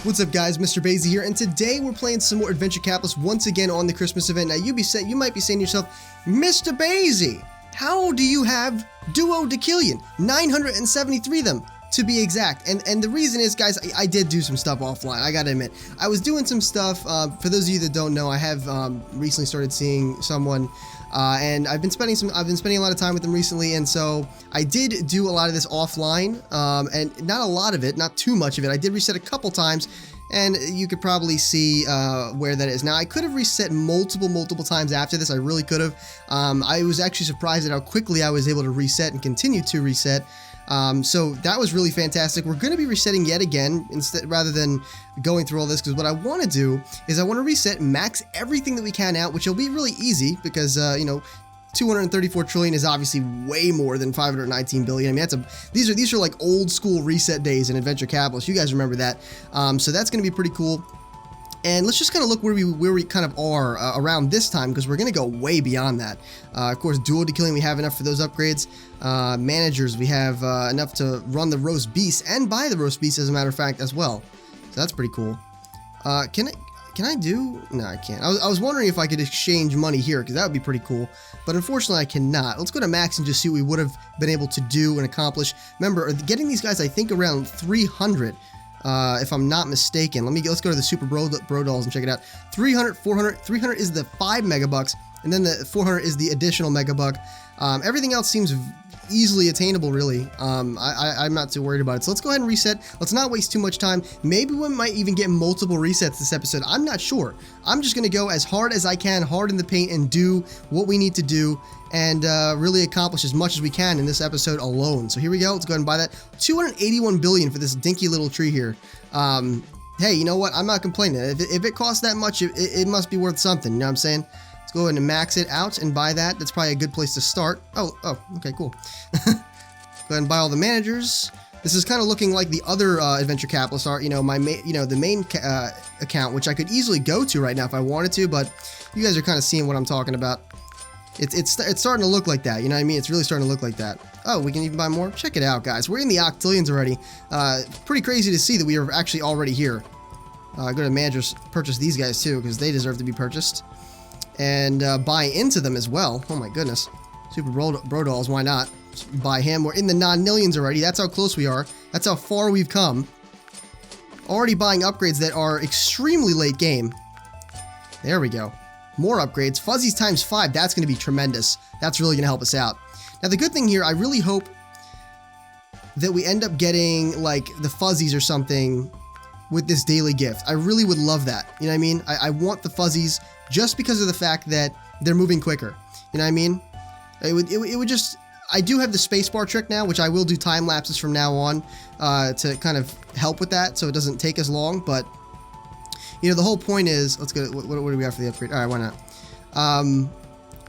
What's up guys, MrBayeasy here, and today we're playing some more Adventure Capitalist once again on the Christmas event. Now you might be saying to yourself, MrBayeasy, how do you have duodecillion? 973 of them to be exact. And the reason is, guys, I did do some stuff offline, I gotta admit. I was doing some stuff, for those of you that don't know, I have recently started seeing someone and I've been spending a lot of time with them recently, and so I did do a lot of this offline, and not a lot of it, not too much of it. I did reset a couple times, and you could probably see where that is. Now, I could have reset multiple times after this. I really could have. I was actually surprised at how quickly I was able to reset and continue to reset. So that was really fantastic. We're going to be resetting yet again instead, rather than going through all this, because what I want to do is I want to reset, max everything that we can out, which will be really easy because, you know, 234 trillion is obviously way more than 519 billion. I mean, these are like old school reset days in Adventure Capitalist. You guys remember that. So that's going to be pretty cool. And let's just kind of look where we kind of are around this time, because we're going to go way beyond that. Of course, duodecillion, we have enough for those upgrades. Managers, we have enough to run the roast beast and buy the roast beast, as a matter of fact, as well. So that's pretty cool. Can I do? No, I can't. I was wondering if I could exchange money here, because that would be pretty cool. But unfortunately, I cannot. Let's go to max and just see what we would have been able to do and accomplish. Remember, getting these guys, I think, around 300. If I'm not mistaken. Let's go to the Super Bro Dolls and check it out. 300, 400, 300 is the 5 megabucks, and then the 400 is the additional megabuck. Everything else seems easily attainable, really. I'm not too worried about it. So let's go ahead and reset. Let's not waste too much time. Maybe we might even get multiple resets this episode. I'm not sure. I'm just going to go as hard as I can, hard in the paint, and do what we need to do, and really accomplish as much as we can in this episode alone. So here we go. Let's go ahead and buy that. 281 billion for this dinky little tree here. Hey, you know what? I'm not complaining. If it costs that much, it must be worth something. You know what I'm saying? Let's go ahead and max it out and buy that. That's probably a good place to start. Oh, okay, cool. Go ahead and buy all the managers. This is kind of looking like the other Adventure Capitalists are. You know, the main account, which I could easily go to right now if I wanted to, but you guys are kind of seeing what I'm talking about. It's starting to look like that, you know what I mean? It's really starting to look like that. Oh, we can even buy more? Check it out, guys. We're in the octillions already. Pretty crazy to see that we are actually already here. Go to managers, purchase these guys too, because they deserve to be purchased. And buy into them as well. Oh my goodness. Super Bro Dolls, why not? Just buy him. We're in the non-nillions already. That's how close we are. That's how far we've come. Already buying upgrades that are extremely late game. There we go. More upgrades. Fuzzies times 5. That's going to be tremendous. That's really going to help us out. Now, the good thing here, I really hope that we end up getting, like, the fuzzies or something with this daily gift. I really would love that. You know what I mean? I want the fuzzies just because of the fact that they're moving quicker. You know what I mean? It would just... I do have the spacebar trick now, which I will do time lapses from now on to kind of help with that, so it doesn't take as long, but... You know, the whole point is, let's go, what do we have for the upgrade? All right, why not?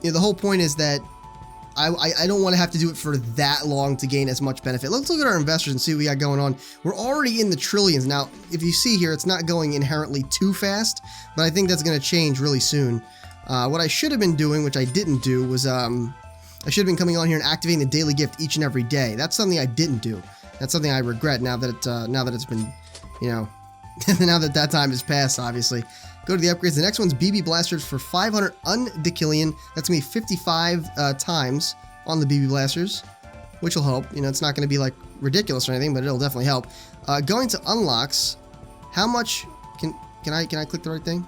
You know, the whole point is that I don't want to have to do it for that long to gain as much benefit. Let's look at our investors and see what we got going on. We're already in the trillions. Now, if you see here, it's not going inherently too fast, but I think that's going to change really soon. What I should have been doing, which I didn't do, was I should have been coming on here and activating the daily gift each and every day. That's something I didn't do. That's something I regret now that it's been, you know, now that time has passed, obviously. Go to the upgrades. The next one's BB Blasters for 500 undecillion. That's going to be 55 times on the BB Blasters, which will help. You know, it's not going to be, like, ridiculous or anything, but it'll definitely help. Going to unlocks. How much... Can I click the right thing?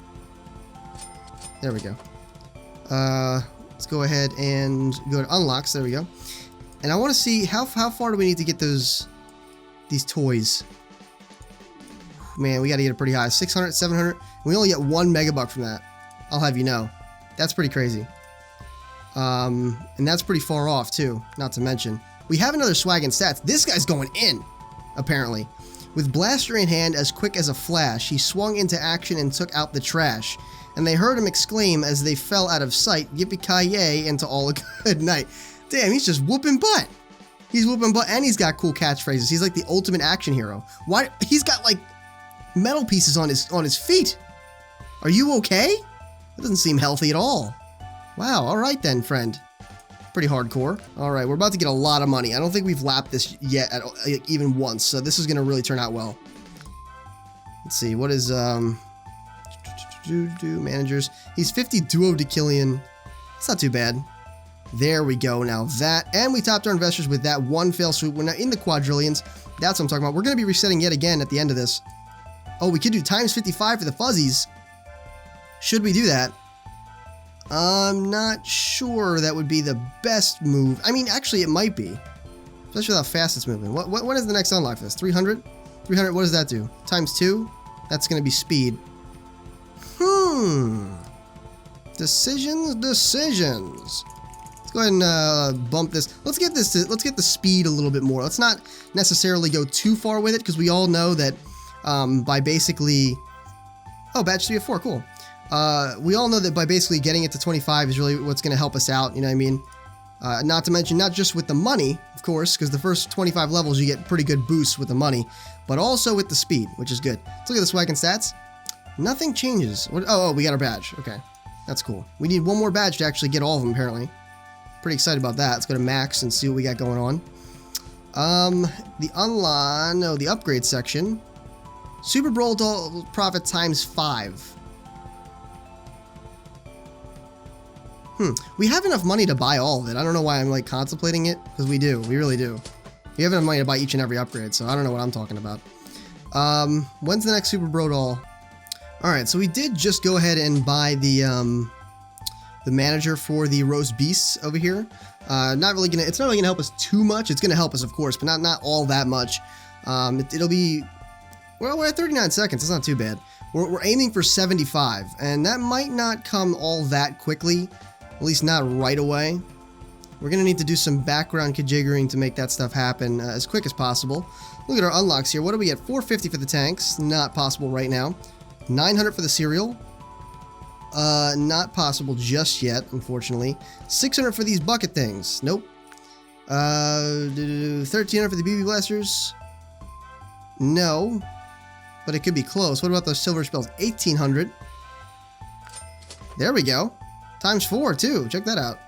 There we go. Let's go ahead and go to unlocks. There we go. And I want to see how far do we need to get these toys. Man, we got to get it pretty high. 600, 700. We only get 1 megabuck from that. I'll have you know. That's pretty crazy. And that's pretty far off, too. Not to mention. We have another swag and stats. This guy's going in, apparently. With blaster in hand, as quick as a flash, he swung into action and took out the trash. And they heard him exclaim as they fell out of sight, yippee-ki-yay, and to all a good night. Damn, he's just whooping butt. He's whooping butt, and he's got cool catchphrases. He's like the ultimate action hero. Why? He's got, like, metal pieces on his feet. Are you okay? That doesn't seem healthy at all. Wow, alright then, friend. Pretty hardcore. Alright, we're about to get a lot of money. I don't think we've lapped this yet even once, so this is going to really turn out well. Let's see, what is, managers. He's 50 duo Decillion. It's not too bad. There we go. Now that, and we topped our investors with that one fail swoop. We're now in the quadrillions. That's what I'm talking about. We're going to be resetting yet again at the end of this. Oh, we could do times 55 for the fuzzies. Should we do that? I'm not sure that would be the best move. I mean, actually, it might be. Especially with how fast it's moving. What is the next unlock for this? 300? 300, what does that do? Times 2? That's going to be speed. Decisions. Let's go ahead and bump this. Let's get the speed a little bit more. Let's not necessarily go too far with it, because we all know that by basically... Oh, batch 3 of 4, cool. We all know that by basically getting it to 25 is really what's going to help us out, you know what I mean? Not to mention, not just with the money, of course, because the first 25 levels you get pretty good boosts with the money, but also with the speed, which is good. Let's look at the swag and stats. Nothing changes. Oh, we got our badge. Okay, that's cool. We need one more badge to actually get all of them, apparently. Pretty excited about that. Let's go to max and see what we got going on. The upgrade section. Super Bowl profit times 5. We have enough money to buy all of it. I don't know why I'm like contemplating it, because we do. We really do. We have enough money to buy each and every upgrade, so I don't know what I'm talking about. When's the next Super Brodol? Alright, so we did just go ahead and buy the manager for the roast beasts over here. It's not really gonna help us too much. It's gonna help us, of course, but not all that much. It'll be, well, we're at 39 seconds. It's not too bad. We're aiming for 75, and that might not come all that quickly. At least not right away. We're going to need to do some background conjiggering to make that stuff happen as quick as possible. Look at our unlocks here. What do we get? 450 for the tanks. Not possible right now. 900 for the cereal. Not possible just yet, unfortunately. 600 for these bucket things. Nope. 1300 for the BB blasters. No. But it could be close. What about those silver spells? 1800. There we go. Times 4, too. Check that out.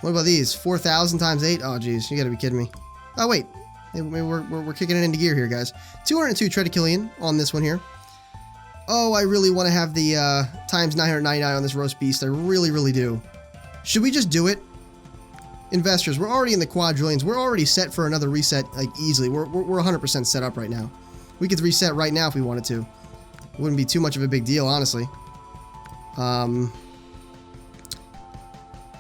What about these? 4,000 times 8? Oh, geez. You gotta be kidding me. Oh, wait. We're kicking it into gear here, guys. 202 Tredicillion on this one here. Oh, I really want to have the times 999 on this roast beast. I really, really do. Should we just do it? Investors, we're already in the quadrillions. We're already set for another reset, like, easily. We're 100% set up right now. We could reset right now if we wanted to. Wouldn't be too much of a big deal, honestly.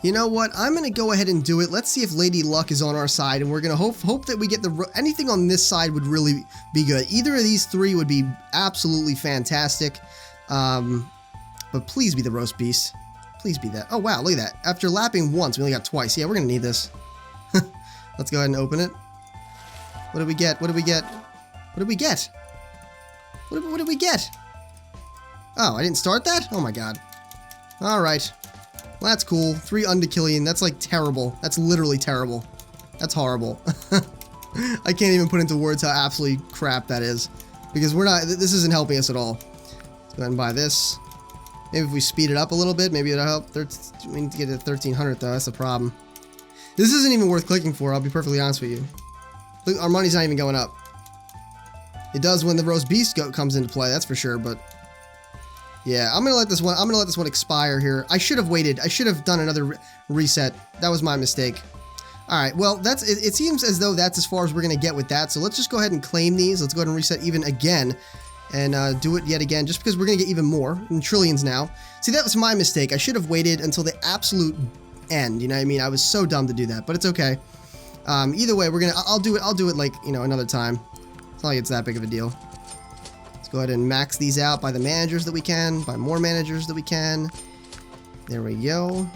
You know what? I'm going to go ahead and do it. Let's see if Lady Luck is on our side, and we're going to hope that we get anything on this side would really be good. Either of these three would be absolutely fantastic. But please be the roast beast. Please be that. Oh, wow, look at that. After lapping once, we only got twice. Yeah, we're going to need this. Let's go ahead and open it. What did we get? What did we get? What did we get? What did we get? Oh, I didn't start that? Oh, my God. All right. Well, that's cool. 3 undecillion. That's like terrible. That's literally terrible. That's horrible. I can't even put into words how absolutely crap that is. Because this isn't helping us at all. Let's go ahead and buy this. Maybe if we speed it up a little bit, maybe it'll help. We need to get to 1300 though. That's the problem. This isn't even worth clicking for, I'll be perfectly honest with you. Look, our money's not even going up. It does when the roast beast comes into play, that's for sure, but yeah, I'm gonna let this one expire here. I should have waited. I should have done another reset. That was my mistake. All right, well, it seems as though that's as far as we're gonna get with that. So let's just go ahead and claim these. Let's go ahead and reset even again, and do it yet again, just because we're gonna get even more in trillions now. See, that was my mistake. I should have waited until the absolute end. You know what I mean? I was so dumb to do that, but it's okay. Either way, I'll do it like, you know, another time. It's not like it's that big of a deal. Go ahead and max these out by the managers that we can, by more managers that we can. There we go.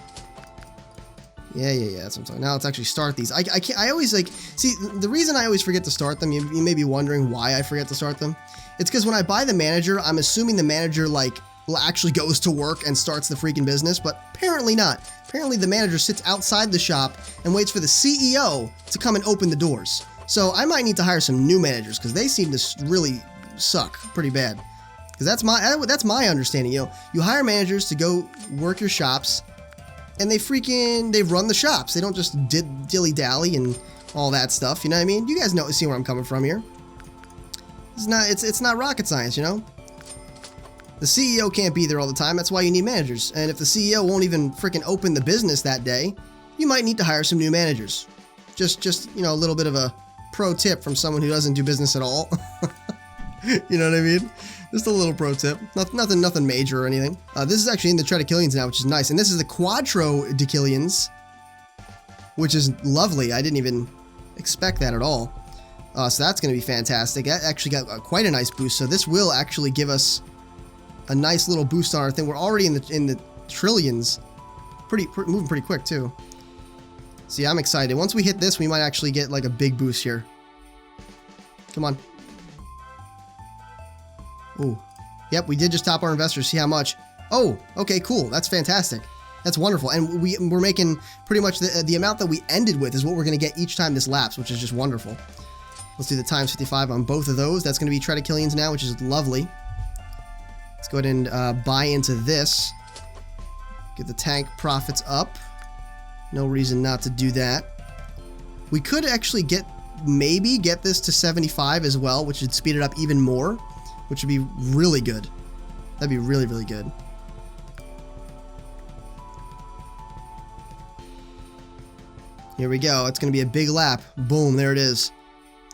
Yeah, that's what I'm talking. Now let's actually start these. I always like, see, the reason I always forget to start them, you may be wondering why I forget to start them. It's because when I buy the manager, I'm assuming the manager, like, will actually goes to work and starts the freaking business, but apparently not. Apparently the manager sits outside the shop and waits for the CEO to come and open the doors. So I might need to hire some new managers, because they seem to really suck pretty bad, because that's my understanding. You know, you hire managers to go work your shops, and they run the shops. They don't just dilly-dally and all that stuff, you know what I mean? You guys see where I'm coming from here. It's not rocket science, you know? The CEO can't be there all the time. That's why you need managers. And if the CEO won't even freaking open the business that day, you might need to hire some new managers. Just you know, a little bit of a pro tip from someone who doesn't do business at all. You know what I mean? Just a little pro tip. Nothing major or anything. This is actually in the Tredicillions now, which is nice. And this is the Quadrodecillions, which is lovely. I didn't even expect that at all. So that's going to be fantastic. That actually got quite a nice boost. So this will actually give us a nice little boost on our thing. We're already in the trillions. Moving pretty quick too. See, I'm excited. Once we hit this, we might actually get like a big boost here. Come on. Ooh. Yep, we did just top our investors. See how much? Oh, okay, cool. That's fantastic. That's wonderful. And we're making pretty much the amount that we ended with is what we're going to get each time this laps, which is just wonderful. Let's do the times 55 on both of those. That's going to be Tredicillions now, which is lovely. Let's go ahead and buy into this. Get the tank profits up. No reason not to do that. We could actually maybe get this to 75 as well, which would speed it up even more, which would be really good. That'd be really, really good. Here we go. It's going to be a big lap. Boom, there it is.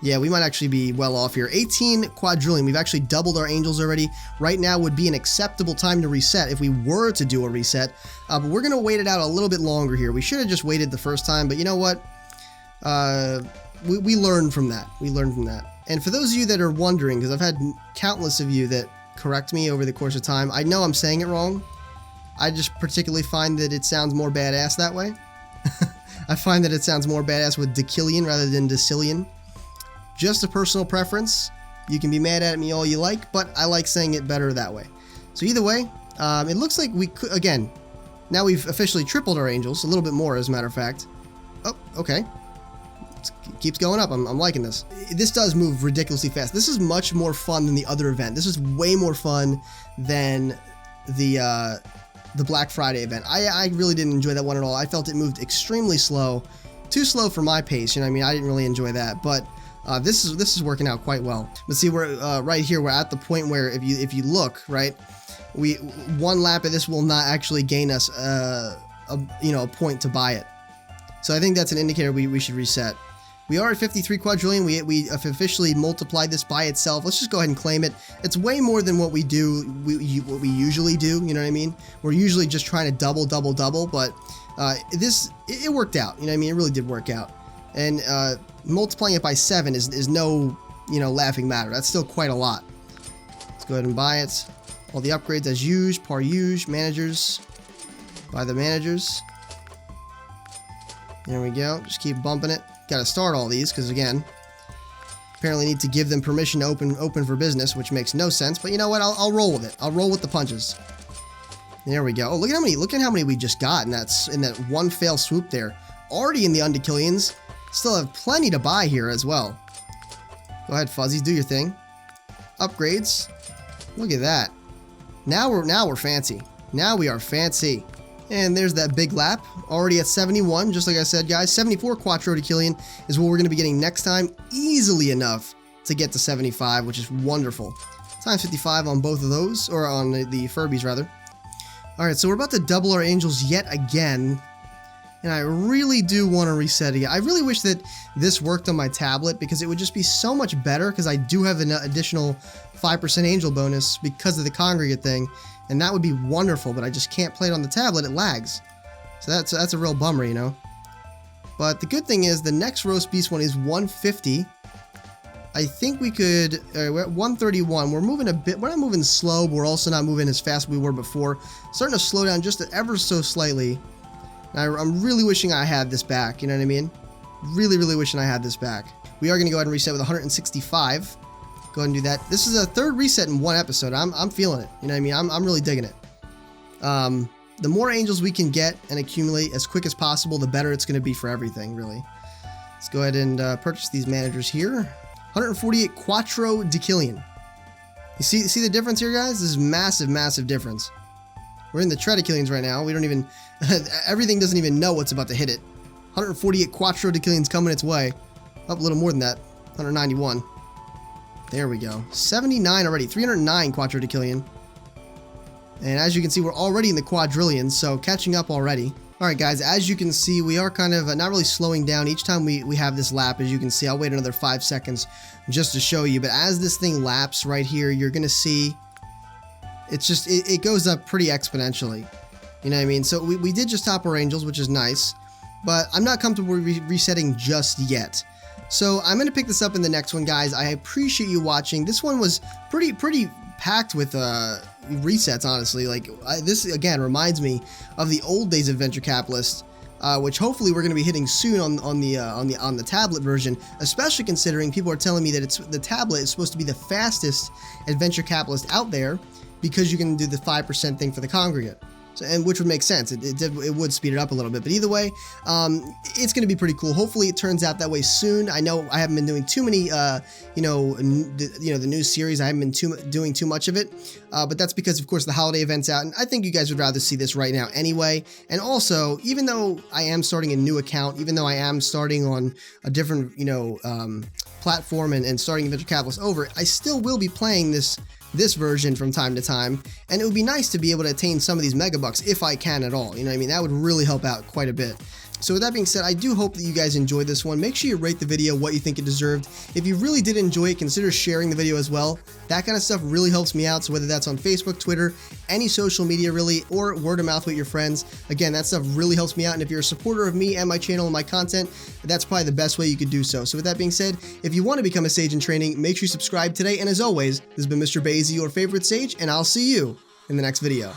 Yeah, we might actually be well off here. 18 quadrillion. We've actually doubled our angels already. Right now would be an acceptable time to reset if we were to do a reset. But we're going to wait it out a little bit longer here. We should have just waited the first time, but you know what? We learned from that. We learned from that. And for those of you that are wondering, because I've had countless of you that correct me over the course of time, I know I'm saying it wrong. I just particularly find that it sounds more badass that way. I find that it sounds more badass with decillion rather than decillion. Just a personal preference. You can be mad at me all you like, but I like saying it better that way. So either way, it looks like we could, again, now we've officially tripled our angels, a little bit more as a matter of fact. Oh, okay. It keeps going up. I'm liking this. This does move ridiculously fast. This is much more fun than the other event. This is way more fun than the Black Friday event. I really didn't enjoy that one at all. I felt it moved extremely slow. Too slow for my pace, you know what I mean? I didn't really enjoy that, but this is working out quite well. But see, we're right here. We're at the point where if you look right, one lap of this will not actually gain us a point to buy it. So I think that's an indicator we should reset. We are at 53 quadrillion. We have officially multiplied this by itself. Let's just go ahead and claim it. It's way more than what we do. What we usually do. You know what I mean? We're usually just trying to double, but it worked out. You know what I mean? It really did work out. And multiplying it by 7 is no, laughing matter. That's still quite a lot. Let's go ahead and buy it. All the upgrades as used, par used, managers. Buy the managers. There we go. Just keep bumping it. Got to start all these because, again, apparently need to give them permission to open for business, which makes no sense. But you know what? I'll roll with it. I'll roll with the punches. There we go. Oh, look at how many we just got in that one fail swoop there. Already in the undecillions. Still have plenty to buy here as well. Go ahead, Fuzzies, do your thing. Upgrades. Look at that. Now we're fancy. Now we are fancy. And there's that big lap. Already at 71, just like I said, guys. 74 Quadrodecillion is what we're going to be getting next time. Easily enough to get to 75, which is wonderful. Times 55 on both of those, or on the Furbies, rather. Alright, so we're about to double our angels yet again. And I really do want to reset again. I really wish that this worked on my tablet because it would just be so much better because I do have an additional 5% angel bonus because of the congregate thing. And that would be wonderful, but I just can't play it on the tablet. It lags. So that's a real bummer, you know. But the good thing is the next roast beast one is 150. I think we could, we're at 131. We're moving a bit. We're not moving slow, but we're also not moving as fast as we were before. Starting to slow down just ever so slightly. I'm really wishing I had this back, you know what I mean? Really, really wishing I had this back. We are going to go ahead and reset with 165. Go ahead and do that. This is a third reset in one episode. I'm feeling it, you know what I mean? I'm really digging it. The more angels we can get and accumulate as quick as possible, the better it's going to be for everything, really. Let's go ahead and purchase these managers here. 148 Quadrodecillion. You see the difference here, guys? This is massive, massive difference. We're in the Tredicillions right now. We don't even... everything doesn't even know what's about to hit it. 148 Quadrodecillions coming its way. Up a little more than that. 191. There we go. 79 already. 309 quadrillion. And as you can see, we're already in the quadrillions, so catching up already. Alright guys, as you can see, we are kind of not really slowing down each time we have this lap. As you can see, I'll wait another 5 seconds just to show you. But as this thing laps right here, you're going to see it's just, it goes up pretty exponentially. You know what I mean? So we did just top our angels, which is nice. But I'm not comfortable resetting just yet. So I'm going to pick this up in the next one, guys. I appreciate you watching. This one was pretty packed with resets, honestly. Like this again reminds me of the old days of Venture Capitalist, which hopefully we're going to be hitting soon on the tablet version. Especially considering people are telling me that the tablet is supposed to be the fastest Adventure Capitalist out there because you can do the 5% thing for the congregate. So, and which would make sense. It would speed it up a little bit, but either way, it's going to be pretty cool. Hopefully, it turns out that way soon. I know I haven't been doing too many, the new series. I haven't been doing too much of it, but that's because, of course, the holiday event's out, and I think you guys would rather see this right now anyway. And also, even though I am starting a new account, even though I am starting on a different, platform and starting Venture Capitalist over, I still will be playing this version from time to time, and it would be nice to be able to attain some of these MegaBucks if I can at all. You know what I mean? That would really help out quite a bit. So with that being said, I do hope that you guys enjoyed this one. Make sure you rate the video what you think it deserved. If you really did enjoy it, consider sharing the video as well. That kind of stuff really helps me out. So whether that's on Facebook, Twitter, any social media really, or word of mouth with your friends, again, that stuff really helps me out. And if you're a supporter of me and my channel and my content, that's probably the best way you could do so. So with that being said, if you want to become a Sage in training, make sure you subscribe today. And as always, this has been MrBayeasy, your favorite Sage, and I'll see you in the next video.